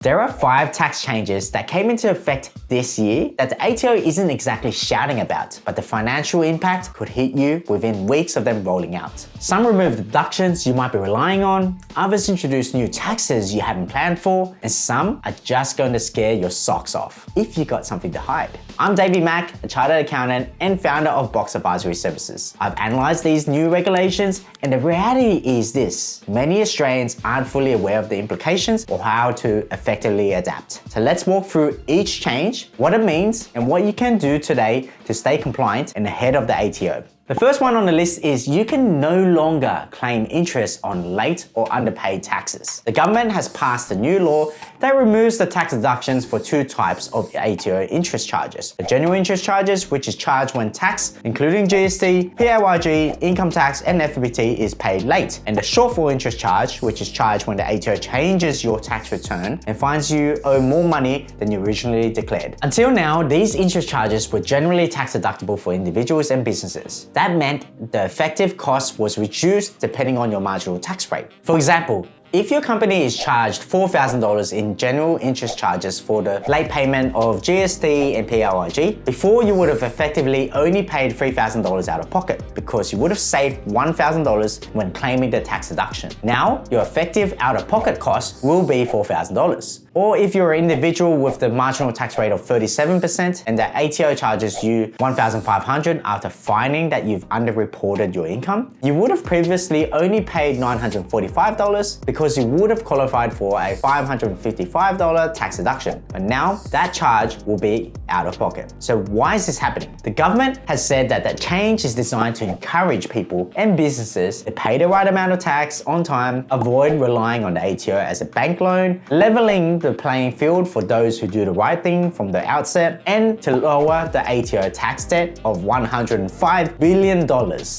There are 5 tax changes that came into effect this year that the ATO isn't exactly shouting about, but the financial impact could hit you within weeks of them rolling out. Some remove deductions you might be relying on, others introduce new taxes you hadn't planned for, and some are just going to scare your socks off if you got something to hide. I'm Davie Mack, a chartered accountant and founder of Box Advisory Services. I've analysed these new regulations, and the reality is this: many Australians aren't fully aware of the implications or how to effectively adapt. So let's walk through each change, what it means, and what you can do today to stay compliant and ahead of the ATO. The first one on the list is you can no longer claim interest on late or underpaid taxes. The government has passed a new law that removes the tax deductions for 2 types of ATO interest charges. The general interest charges, which is charged when tax, including GST, PAYG, income tax, and FBT is paid late. And the shortfall interest charge, which is charged when the ATO changes your tax return and finds you owe more money than you originally declared. Until now, these interest charges were generally tax deductible for individuals and businesses. That meant the effective cost was reduced depending on your marginal tax rate. For example, if your company is charged $4,000 in general interest charges for the late payment of GST and PAYG, before you would have effectively only paid $3,000 out of pocket because you would have saved $1,000 when claiming the tax deduction. Now, your effective out-of-pocket cost will be $4,000. Or if you're an individual with the marginal tax rate of 37% and the ATO charges you $1,500 after finding that you've underreported your income, you would have previously only paid $945 because you would have qualified for a $555 tax deduction. But now that charge will be out of pocket. So why is this happening? The government has said that that change is designed to encourage people and businesses to pay the right amount of tax on time, avoid relying on the ATO as a bank loan, leveling the playing field for those who do the right thing from the outset, and to lower the ATO tax debt of $105 billion.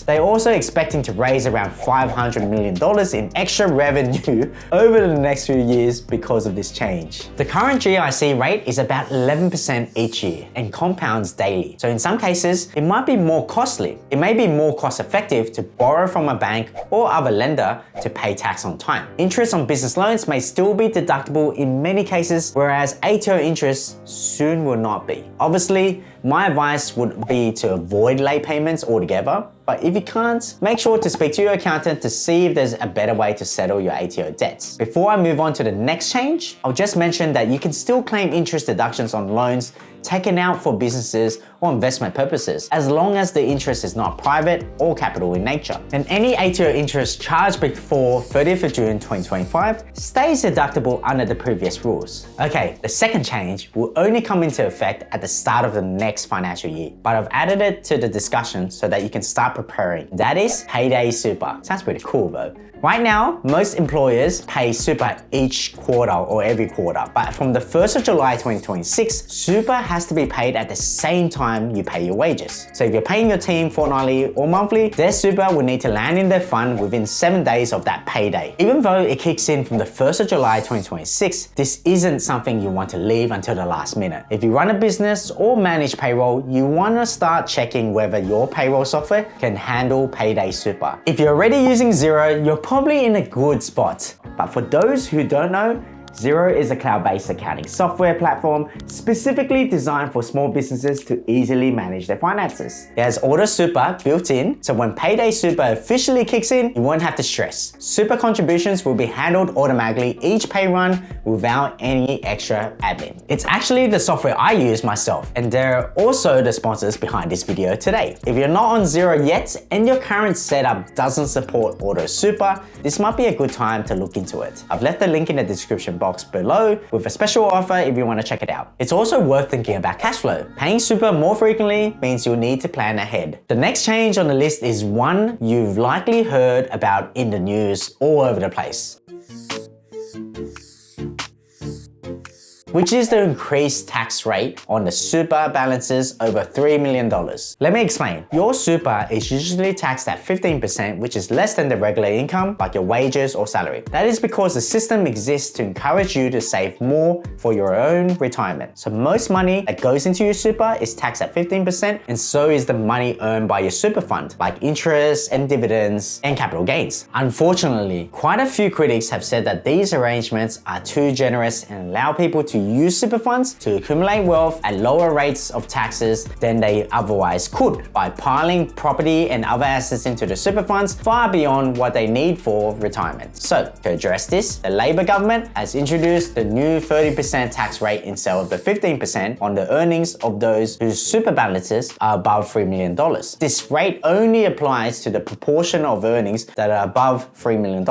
They're also expecting to raise around $500 million in extra revenue over the next few years because of this change. The current GIC rate is about 11% each year and compounds daily. So in some cases, it might be more costly. It may be more cost effective to borrow from a bank or other lender to pay tax on time. Interest on business loans may still be deductible in many cases, whereas ATO interest soon will not be. Obviously, my advice would be to avoid late payments altogether, but if you can't, make sure to speak to your accountant to see if there's a better way to settle your ATO debts. Before I move on to the next change, I'll just mention that you can still claim interest deductions on loans taken out for businesses or investment purposes, as long as the interest is not private or capital in nature. And any ATO interest charged before 30th of June 2025 stays deductible under the previous rules. Okay, the second change will only come into effect at the start of the next financial year, but I've added it to the discussion so that you can start preparing. That is payday super. Sounds pretty cool though. Right now, most employers pay super each quarter or every quarter, but from the 1st of July 2026, super has to be paid at the same time you pay your wages. So if you're paying your team fortnightly or monthly, their super will need to land in their fund within 7 days of that payday. Even though it kicks in from the 1st of July 2026, this isn't something you want to leave until the last minute. If you run a business or manage payroll, you want to start checking whether your payroll software can handle payday super. If you're already using Xero, you're probably in a good spot. But for those who don't know, Xero is a cloud-based accounting software platform specifically designed for small businesses to easily manage their finances. It has auto super built in, so when payday super officially kicks in, you won't have to stress. Super contributions will be handled automatically each pay run without any extra admin. It's actually the software I use myself, and they're also the sponsors behind this video today. If you're not on Xero yet and your current setup doesn't support auto super, this might be a good time to look into it. I've left the link in the description box below with a special offer if you want to check it out. It's also worth thinking about cash flow. Paying super more frequently means you'll need to plan ahead. The next change on the list is one you've likely heard about in the news all over the place. which is the increased tax rate on the super balances over $3 million. Let me explain. Your super is usually taxed at 15%, which is less than the regular income, like your wages or salary. That is because the system exists to encourage you to save more for your own retirement. So most money that goes into your super is taxed at 15%, and so is the money earned by your super fund, like interest and dividends and capital gains. Unfortunately, quite a few critics have said that these arrangements are too generous and allow people to use super funds to accumulate wealth at lower rates of taxes than they otherwise could by piling property and other assets into the super funds far beyond what they need for retirement. So, to address this, the Labor government has introduced the new 30% tax rate instead of the 15% on the earnings of those whose super balances are above $3 million. This rate only applies to the proportion of earnings that are above $3 million.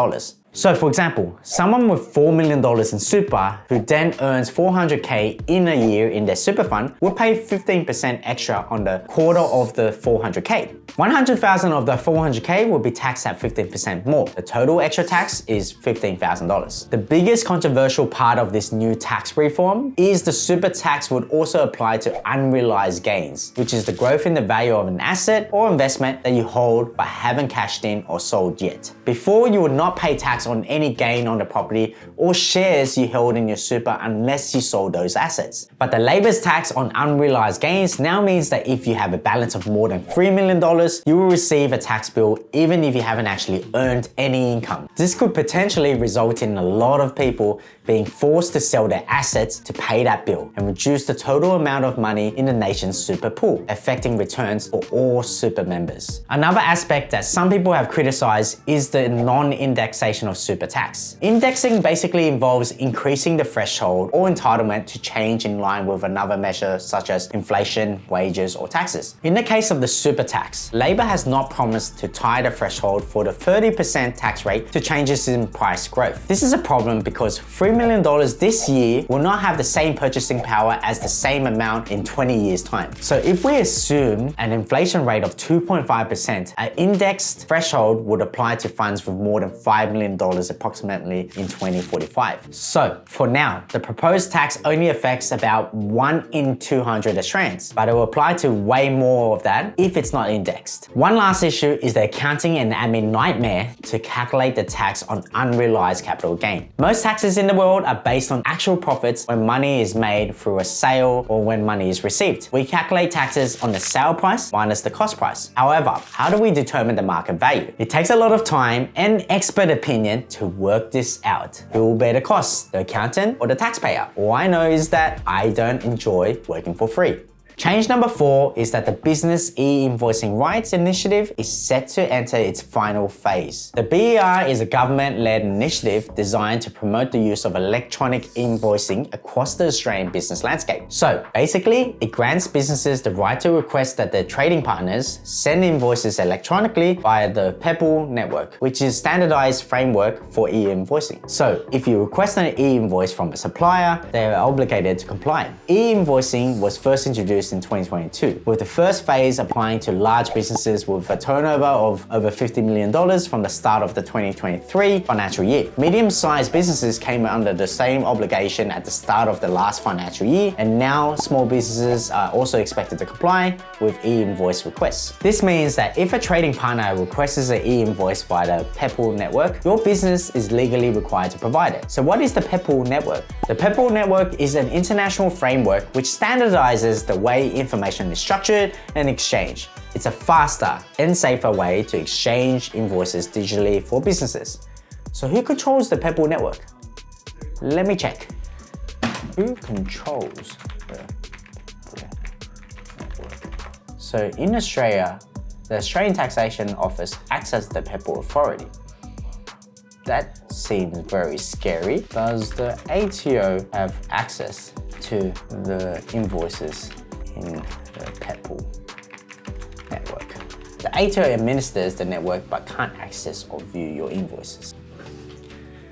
So for example, someone with $4 million in super who then earns $400K in a year in their super fund will pay 15% extra on the quarter of the $400K. $100,000 of the $400K will be taxed at 15% more. The total extra tax is $15,000. The biggest controversial part of this new tax reform is the super tax would also apply to unrealized gains, which is the growth in the value of an asset or investment that you hold but haven't cashed in or sold yet. Before, you would not pay tax on any gain on the property or shares you held in your super unless you sold those assets. But the Labor's tax on unrealized gains now means that if you have a balance of more than $3 million, you will receive a tax bill even if you haven't actually earned any income. This could potentially result in a lot of people being forced to sell their assets to pay that bill and reduce the total amount of money in the nation's super pool, affecting returns for all super members. Another aspect that some people have criticized is the non-indexation of super tax. Indexing basically involves increasing the threshold or entitlement to change in line with another measure such as inflation, wages, or taxes. In the case of the super tax, Labor has not promised to tie the threshold for the 30% tax rate to changes in price growth. This is a problem because $3 million this year will not have the same purchasing power as the same amount in 20 years' time. So if we assume an inflation rate of 2.5%, an indexed threshold would apply to funds with more than $5 million approximately in 2045. So for now, the proposed tax only affects about 1 in 200 Australians, but it will apply to way more of that if it's not indexed. One last issue is the accounting and admin nightmare to calculate the tax on unrealized capital gain. Most taxes in the world are based on actual profits when money is made through a sale or when money is received. We calculate taxes on the sale price minus the cost price. However, how do we determine the market value? It takes a lot of time and expert opinion to work this out. Who will bear the costs, the accountant or the taxpayer? All I know is that I don't enjoy working for free. Change number 4 is that the Business e-Invoicing Rights Initiative is set to enter its final phase. The BER is a government-led initiative designed to promote the use of electronic invoicing across the Australian business landscape. So basically, it grants businesses the right to request that their trading partners send invoices electronically via the Pebble network, which is a standardized framework for e-invoicing. So if you request an e-invoice from a supplier, they are obligated to comply. E-invoicing was first introduced in 2022, with the first phase applying to large businesses with a turnover of over $50 million from the start of the 2023 financial year. Medium-sized businesses came under the same obligation at the start of the last financial year, and now small businesses are also expected to comply with e-invoice requests. This means that if a trading partner requests an e-invoice via the Pebble network, your business is legally required to provide it. So what is the Pebble network? The Pebble network is an international framework which standardizes the way information is structured and exchanged. It's a faster and safer way to exchange invoices digitally for businesses. So who controls the Pebble network? Let me check. Who controls the network? So in Australia, the Australian Taxation Office acts as the Pebble Authority. That seems very scary. Does the ATO have access to the invoices in the Pebble network? The ATO administers the network but can't access or view your invoices.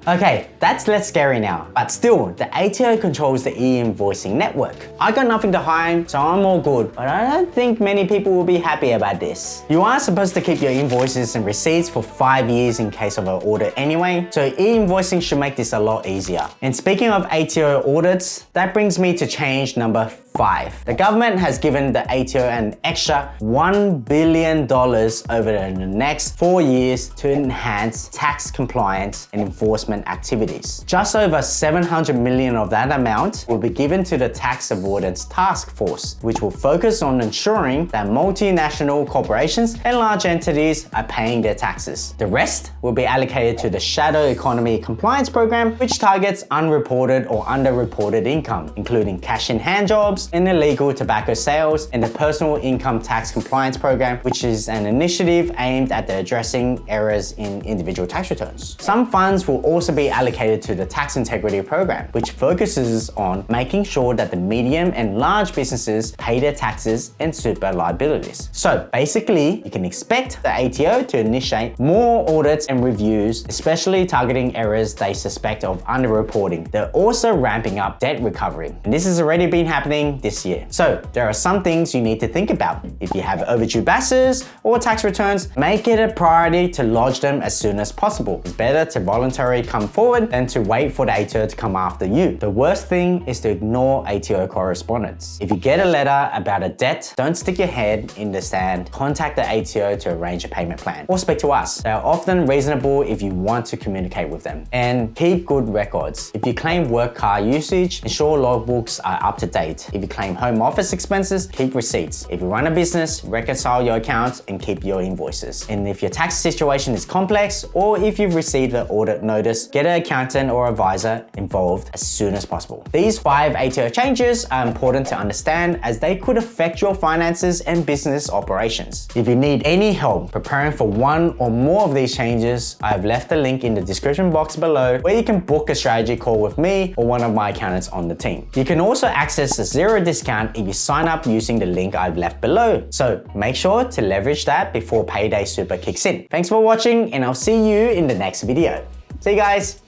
Okay, that's less scary now, but still, the ATO controls the e-invoicing network. I got nothing to hide, so I'm all good, but I don't think many people will be happy about this. You are supposed to keep your invoices and receipts for 5 years in case of an audit anyway, so e-invoicing should make this a lot easier. And speaking of ATO audits, that brings me to change number 5. The government has given the ATO an extra $1 billion over the next 4 years to enhance tax compliance and enforcement activities. Just over $700 million of that amount will be given to the Tax Avoidance Task Force, which will focus on ensuring that multinational corporations and large entities are paying their taxes. The rest will be allocated to the Shadow Economy Compliance Program, which targets unreported or underreported income, including cash-in-hand jobs and illegal tobacco sales, and the Personal Income Tax Compliance Program, which is an initiative aimed at addressing errors in individual tax returns. Some funds will also be allocated to the Tax Integrity Program, which focuses on making sure that the medium and large businesses pay their taxes and super liabilities. So basically, you can expect the ATO to initiate more audits and reviews, especially targeting errors they suspect of underreporting. They're also ramping up debt recovery, and this has already been happening this year. So there are some things you need to think about. If you have overdue BASs or tax returns, make it a priority to lodge them as soon as possible. It's better to voluntarily come forward than to wait for the ATO to come after you. The worst thing is to ignore ATO correspondence. If you get a letter about a debt, don't stick your head in the sand. Contact the ATO to arrange a payment plan or speak to us. They are often reasonable if you want to communicate with them. And keep good records. If you claim work car usage, ensure logbooks are up to date. If you claim home office expenses, keep receipts. If you run a business, reconcile your accounts and keep your invoices. And if your tax situation is complex, or if you've received an audit notice, get an accountant or advisor involved as soon as possible. These 5 ATO changes are important to understand as they could affect your finances and business operations. If you need any help preparing for one or more of these changes, I've left a link in the description box below where you can book a strategy call with me or one of my accountants on the team. You can also access a zero discount if you sign up using the link I've left below. So make sure to leverage that before payday super kicks in. Thanks for watching, and I'll see you in the next video. See you guys.